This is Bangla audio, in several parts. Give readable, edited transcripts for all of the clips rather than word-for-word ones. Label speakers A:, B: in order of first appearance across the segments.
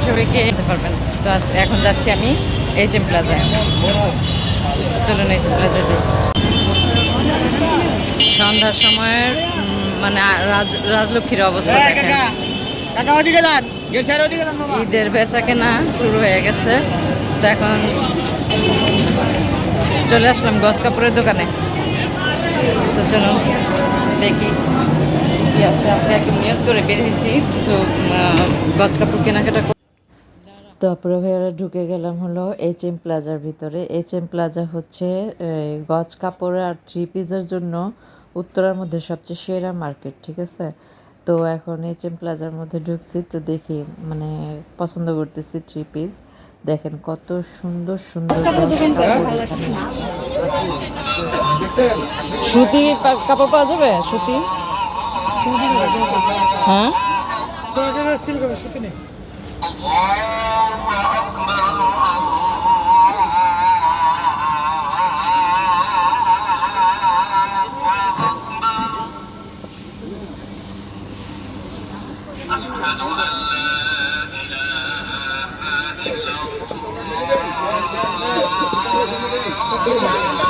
A: সবাইকে যেতে পারবেন। তো এখন যাচ্ছি আমি এইচএম প্লাজায়। চলুন এইচএম প্লাজা যাই। সন্ধ্যার সময়ের মানে রাজলক্ষ্মীর অবস্থা দেখেন। ঈদের বেচা কেনা শুরু হয়ে গেছে। তো এখন চলে আসলাম গজ কাপড়ের দোকানে। তো চলুন দেখি কি আছে। আজকে একদম নিয়ত করে বের হয়েছি কিছু গজ কাপড় কেনাকাটা। তারপরে ভাইয়ারা ঢুকে গেলাম হলো এইচএম প্লাজার ভিতরে। এইচএম প্লাজা হচ্ছে গজ কাপড় আর থ্রি পিসের জন্য উত্তরার মধ্যে সবচেয়ে সেরা মার্কেট, ঠিক আছে। তো এখন এইচএম প্লাজার মধ্যে ঢুকছি, তো দেখি মানে পছন্দ করতেছি থ্রি পিস। দেখেন কত সুন্দর সুন্দর সুতি কাপড় পাওয়া যাবে। সুতি, হ্যাঁ সুতি নেই।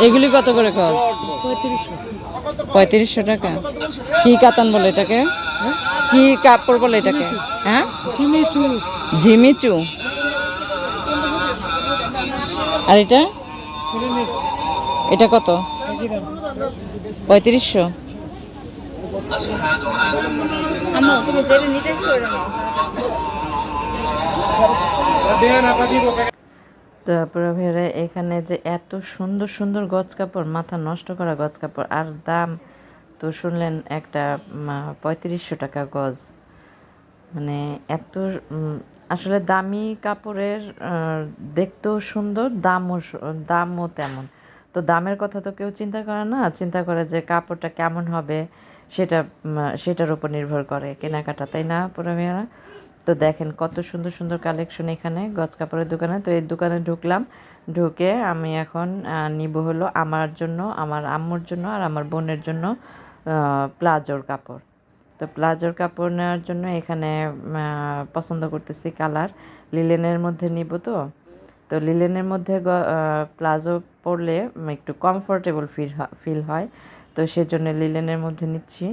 A: এগুলি কত করে কত? 3500 টাকা। কি কাতান বলে এটাকে? কি কাপড় বলে এটাকে? হ্যাঁ, ঝিমিচু। আর এটা এটা কত? 3500। তারপরে ভেড়ে এখানে যে এত সুন্দর সুন্দর গজ কাপড়, মাথা নষ্ট করা গজ কাপড়, আর দাম তো শুনলেন একটা 3500 টাকা গজ। মানে এত আসলে দামি কাপড়ের দেখতেও সুন্দর, দামও তেমন। তো দামের কথা তো কেউ চিন্তা করে না, চিন্তা করে যে কাপড়টা কেমন হবে সেটার উপর নির্ভর করে কেনাকাটা, তাই না পুরো মেয়েরা? তো দেখেন কত সুন্দর সুন্দর কালেকশন এখানে গজ কাপড়ের দোকানে। তো এই দোকানে ঢুকলাম, ঢুকে আমি এখন নিব হলো আমার জন্য, আমার আম্মুর জন্য আর আমার বোনের জন্য প্লাজোর কাপড়। তো প্লাজোর কাপড় নেওয়ার জন্য এখানে পছন্দ করতেছি কালার। লিলেনের মধ্যে নিব। তো তো লিলেনের মধ্যে প্লাজো পরলে একটু কমফোর্টেবল ফিল হয়। তো সেজন্য লিলেনের মধ্যে নিচ্ছি।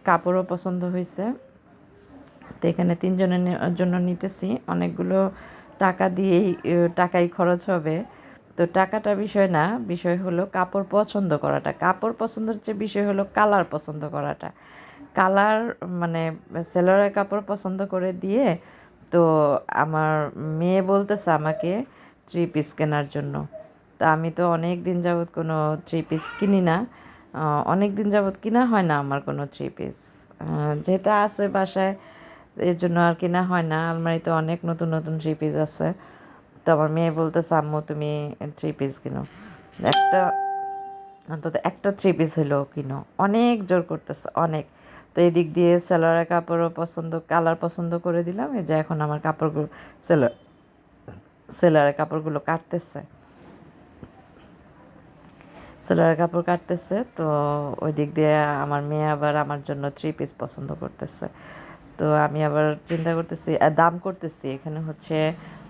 A: কাপড়ও পছন্দ হয়েছে। তো এখানে তিনজনের জন্য নিতেছি। অনেকগুলো টাকাই খরচ হবে। তো টাকাটা বিষয় না, বিষয় হলো কাপড় পছন্দ করাটা। কাপড় পছন্দের চেয়ে বিষয় হলো কালার পছন্দ করাটা। কালার মানে সেলরের কাপড় পছন্দ করে দিয়ে, তো আমার মেয়ে বলতেছে আমাকে থ্রি পিস কেনার জন্য। তা আমি তো অনেক দিন যাবৎ কোনো থ্রি পিস কিনি না, অনেক দিন যাবৎ কিনা হয় না আমার কোনো থ্রি পিস। যেটা আছে বাসায় এর জন্য আর কিনা হয় না। আলমারিতে অনেক নতুন নতুন থ্রি পিস আছে। তো আমার মেয়ে বলতেছে আম্মু তুমি থ্রি পিস কিনো, একটা অন্তত একটা থ্রি পিস হইলেও কিনো, অনেক জোর করতেছে অনেক। তো এই দিক দিয়ে সেলোয়ারের কাপড়ও কালার পছন্দ করে দিলাম। এই যে এখন আমার কাপড়গুলো সেলোয়ারের কাপড়গুলো কাটতেছে, সেলোয়ারের কাপড় কাটতেছে। তো ওই দিক দিয়ে আমার মেয়ে আবার আমার জন্য থ্রি পিস পছন্দ করতেছে। তো আমি আবার চিন্তা করতেছি, দাম করতেছি। এখানে হচ্ছে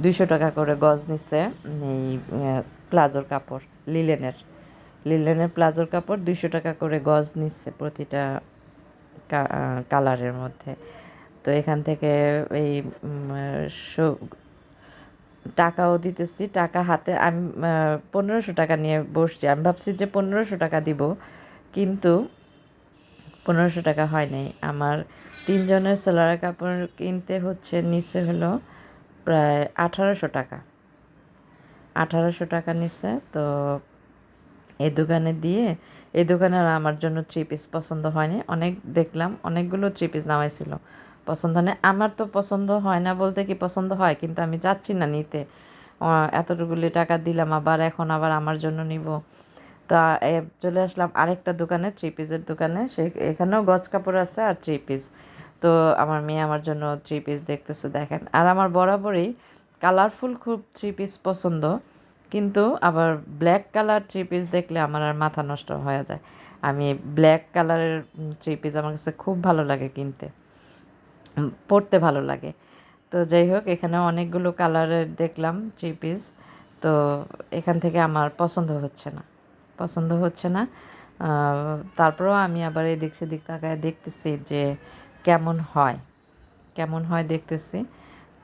A: 200 টাকা করে গজ নিচ্ছে এই প্লাজোর কাপড়। লিলেনের প্লাজোর কাপড় 200 টাকা করে গজ নিচ্ছে প্রতিটা কালারের মধ্যে। তো এখান থেকে এই টাকাও দিতেছি, টাকা হাতে আমি 1500 টাকা নিয়ে বসছি। আমি ভাবছি যে 1500 টাকা দিব, কিন্তু 1500 টাকা হয় নাই। আমার তিনজনের সেলোয়ার কাপড় কিনতে হচ্ছে নিচে হলো প্রায় 1800 টাকা। 1800 টাকা নিচ্ছে। তো এই দোকানে আর আমার জন্য থ্রি পিস পছন্দ হয়নি। অনেক দেখলাম, অনেকগুলো থ্রি পিস নামাইছিল, পছন্দ নেই। আমার তো পছন্দ হয় না বলতে কি, পছন্দ হয় কিন্তু আমি চাচ্ছি না নিতে। এতটুকুলি টাকা দিলাম, এখন আবার আমার জন্য নিব। তা চলে আসলাম আরেকটা দোকানে, থ্রি পিসের দোকানে। এখানেও গজ কাপড় আছে আর থ্রি পিস। তো আমার মেয়ে আমার জন্য থ্রি পিস দেখতেছে, দেখেন। আর আমার বরাবরই কালারফুল খুব থ্রি পিস পছন্দ, কিন্তু আবার ব্ল্যাক কালার থ্রি পিস দেখলে আমার আর মাথা নষ্ট হয়ে যায়। আমি ব্ল্যাক কালারের থ্রি পিস আমার কাছে খুব ভালো লাগে কিনতে, পরতে ভালো লাগে। তো যাই হোক, এখানে অনেকগুলো কালারের দেখলাম থ্রি পিস। তো এখান থেকে আমার পছন্দ হচ্ছে না। তারপরেও আমি আবার এদিক সেদিক তাকায় দেখতেছি যে কেমন হয় দেখতেছি।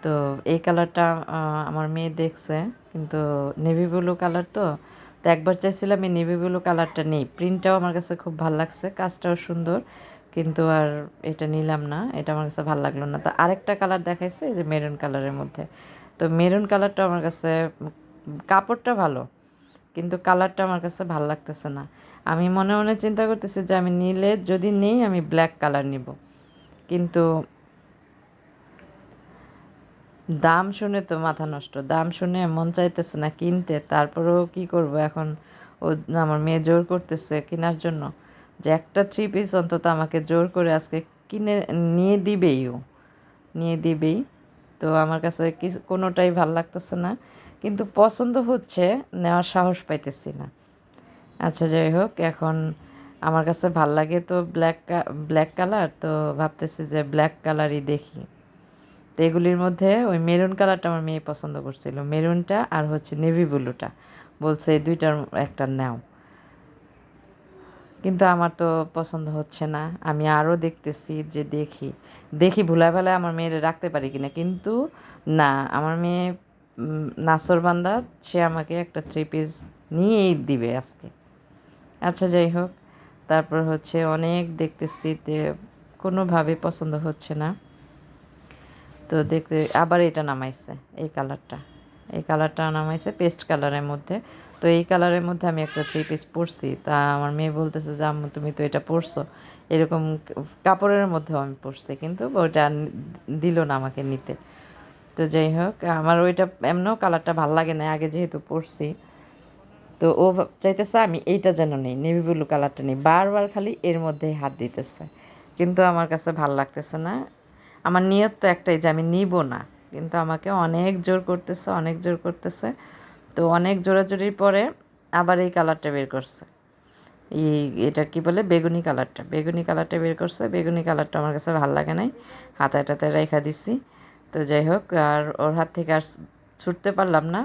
A: তো এই কালারটা আমার মেয়ে দেখছে, কিন্তু নেভি ব্লু কালার তো একবার চাইছিলাম এই নেভি ব্লু কালারটা নেই, প্রিন্টটাও আমার কাছে খুব ভালো লাগছে, কাজটাও সুন্দর, কিন্তু আর এটা নিলাম না, এটা আমার কাছে ভালো লাগলো না। তো আরেকটা কালার দেখাইছে, এই যে মেরুন কালারের মধ্যে। তো মেরুন কালারটা আমার কাছে কাপড়টা ভালো, কিন্তু কালারটা আমার কাছে ভালো লাগতেছে না। আমি মনে মনে চিন্তা করতেছি যে আমি নিলে, যদি নেই আমি ব্ল্যাক কালার নিব, কিন্তু দাম শুনে তো মাথা নষ্ট, দাম শুনে মন চাইতেছে না কিনতে। তারপরেও কি করব এখন, ও আমার মেয়ে জোর করতেছে কেনার জন্য, যে একটা থ্রি পিস অন্তত আমাকে জোর করে আজকে কিনে নিয়ে দিবেই। তো আমার কাছে কিছু কোনোটাই ভাল লাগতেছে না, কিন্তু পছন্দ হচ্ছে, নেওয়ার সাহস পাইতেছি না। আচ্ছা যাই হোক, এখন আমার কাছে ভাল লাগে তো ব্ল্যাক কালার, তো ভাবতেছি যে ব্ল্যাক কালারই দেখি। তো এগুলির মধ্যে ওই মেরুন কালারটা আমার মেয়ে পছন্দ করছিল, মেরুনটা আর হচ্ছে নেভি ব্লুটা, বলছে এই দুইটার একটা নাও, কিন্তু আমার তো পছন্দ হচ্ছে না। আমি আরও দেখতেছি যে দেখি ভুলায় ভালায় আমার মেয়ের রাখতে পারি কিনা, কিন্তু না, আমার মেয়ে নাসরবান্দা, সে আমাকে একটা থ্রি পিস নিয়েই দিবে আজকে। আচ্ছা যাই হোক, তারপর হচ্ছে অনেক দেখতেছি যে কোনোভাবে পছন্দ হচ্ছে না। তো দেখতে আবার এটা নামাইছে, এই কালারটা নামাইছে পেস্ট কালারের মধ্যে। তো এই কালারের মধ্যে আমি একটা থ্রি পিস পরছি, তা আমার মেয়ে বলতেছে যে আম্মু তুমি তো এটা পরছো, এরকম কাপড়ের মধ্যেও আমি পরছি, কিন্তু ওইটা দিল না আমাকে নিতে। তো যাই হোক, আমার ওইটা এমনও কালারটা ভাল লাগে না, আগে যেহেতু পরছি। তো ও চাইতেছে আমি এইটা যেন নেই, নেভি ব্লু কালারটা নেই, বারবার খালি এর মধ্যেই হাত দিতেছে, কিন্তু আমার কাছে ভাল লাগতেছে না। আমার নিয়ত তো একটাই যে আমি নিব না, কিন্তু আমাকে অনেক জোর করতেছে। তো অনেক জোরাজুরির পরে আবার এই কালারটা বের করছে, এটা কি বলে, বেগুনি কালারটা বের করছে। বেগুনি কালারটা আমার কাছে ভালো লাগে নাই, হাতায় টাতায় রেখা দিছি। তো যাই হোক, আর ওর হাত থেকে আর ছুটতে পারলাম না।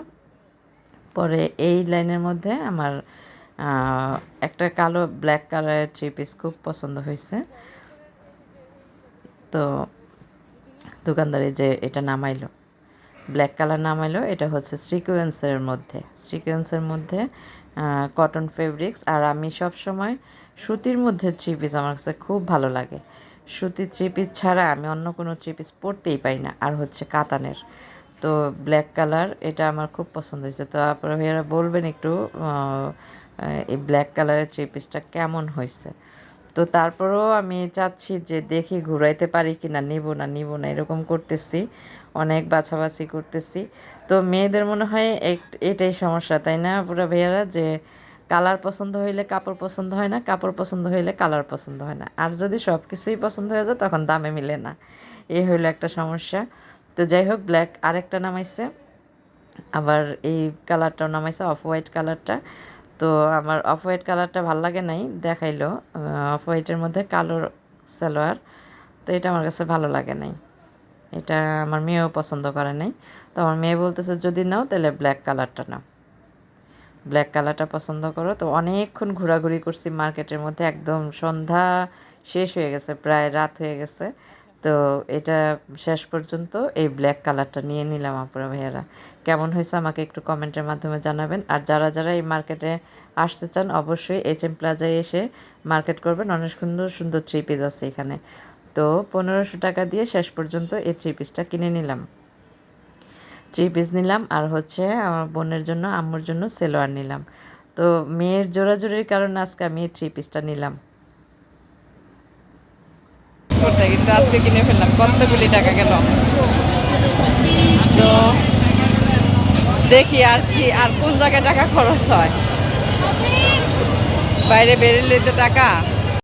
A: পরে এই লাইনের মধ্যে আমার একটা কালো ব্ল্যাক কালারের থ্রি পিস খুব পছন্দ হয়েছে। তো দোকানদারে যে এটা নামাইলো, ব্ল্যাক কালার নামাইলো, এটা হচ্ছে সিকোয়েন্সের মধ্যে কটন ফেব্রিক্স। আর আমি সব সময় সুতির মধ্যে থ্রি পিস আমার কাছে খুব ভালো লাগে, সুতির থ্রি পিস ছাড়া আমি অন্য কোনো থ্রি পিস পরতেই পারি না। আর হচ্ছে কাতানের, তো ব্ল্যাক কালার এটা আমার খুব পছন্দ হয়েছে। তো আপনারা ভাইয়ারা বলবেন একটু এই ব্ল্যাক কালারের থ্রি পিসটা কেমন হয়েছে। তো তারপরেও আমি চাচ্ছি যে দেখি ঘুরাইতে পারি কি না, নিব না এরকম করতেছি, অনেক বাছাবাছি করতেছি। তো মেয়েদের মনে হয় এটাই সমস্যা, তাই না পুরা ভাইয়ারা, যে কালার পছন্দ হইলে কাপড় পছন্দ হয় না, কাপড় পছন্দ হইলে কালার পছন্দ হয় না, আর যদি সব কিছুই পছন্দ হয়ে যায় তখন দামে মিলে না, এই হইলো একটা সমস্যা। তো যাই হোক, ব্ল্যাক আরেকটা নামাইছে, আবার এই কালারটাও নামাইছে, অফ হোয়াইট কালারটা। তো আমার অফ হোয়াইট কালারটা ভাল লাগে নাই, দেখাইলো অফ হোয়াইটের মধ্যে কালো সালোয়ার, তো এটা আমার কাছে ভালো লাগে নাই, এটা আমার মেয়েও পছন্দ করে নাই। তো আমার মেয়ে বলতেছে যদি নাও তাহলে ব্ল্যাক কালারটা পছন্দ করো। তো অনেকক্ষণ ঘোরাঘুরি করছি মার্কেটের মধ্যে, একদম সন্ধ্যা শেষ হয়ে গেছে, প্রায় রাত হয়ে গেছে। তো এটা শেষ পর্যন্ত এই ব্ল্যাক কালারটা নিয়ে নিলাম। আপনারা ভাইয়ারা কেমন হয়েছে আমাকে একটু কমেন্টের মাধ্যমে জানাবেন। আর যারা এই মার্কেটে আসতে চান অবশ্যই HM প্লাজায় এসে মার্কেট করবেন, অনেক সুন্দর সুন্দর থ্রি পিস আছে এখানে। তো 1500 টাকা দিয়ে শেষ পর্যন্ত এই থ্রি পিসটা কিনে নিলাম, থ্রি পিস নিলাম। আর হচ্ছে আমার বোনের জন্য, আম্মুর জন্য সেলোয়ার নিলাম। তো মেয়ের জোরাজুরির কারণে আজকে আমি এই থ্রি পিসটা নিলাম, কিন্তু আজকে কিনে ফেললাম, কতগুলি টাকা গেল। তো দেখি আর কোন জায়গায় টাকা খরচ হয়, বাইরে বেরোলে তো টাকা